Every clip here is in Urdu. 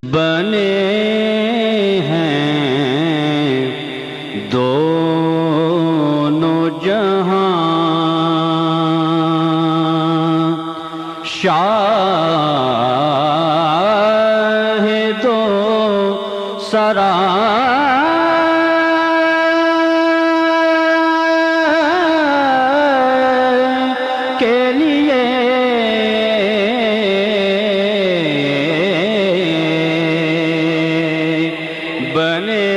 بنے ہیں دونوں جہاں، شاہ دو سرا کے لیے بنے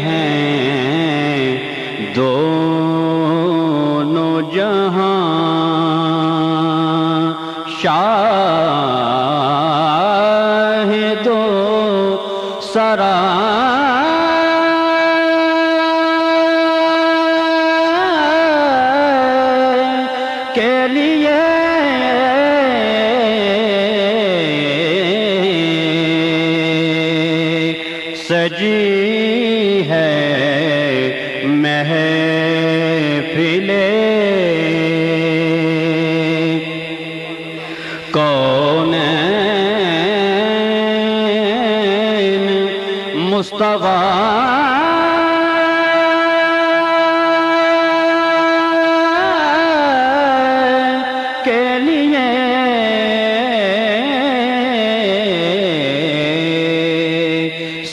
ہیں دونوں جہاں، شاہ دو سرا کے لیے سجی ہے محفل کونین مصطفیٰ کے لیے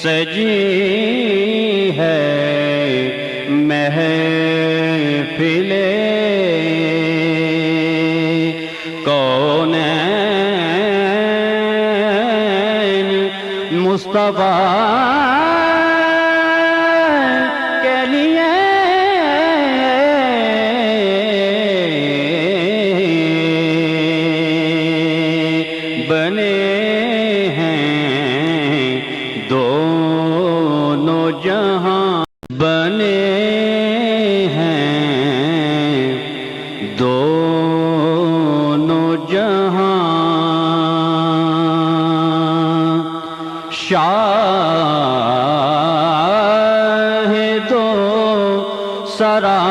سجی ہے محفل کونین مصطفیٰ کے لیے بنے ہیں دونوں جہاں، بنے ہیں دونوں جہاں، شاہ دو سرا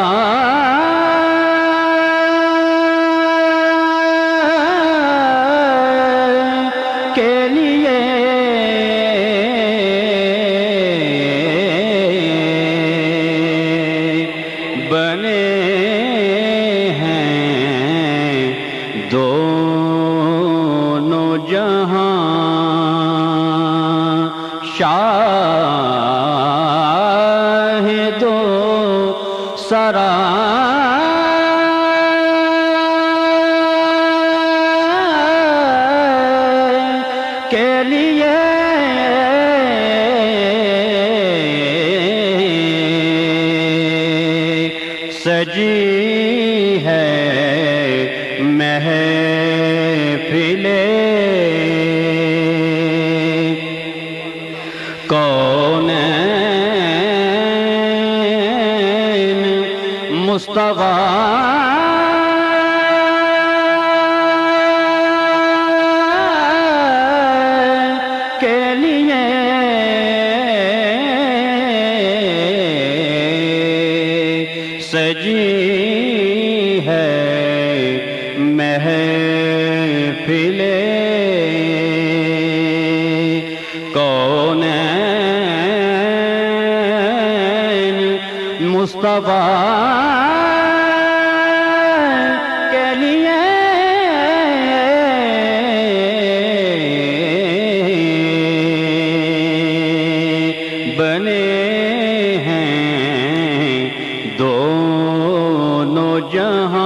کے لیے بنے ہیں دونوں جہاں، شاہ دو سرا کے لیے سجی ہے محفل کونین مصطفیٰ کے لیے سجی ہے محفل کونین مصطفیٰ کے لیے بنے ہیں دونوں جہاں،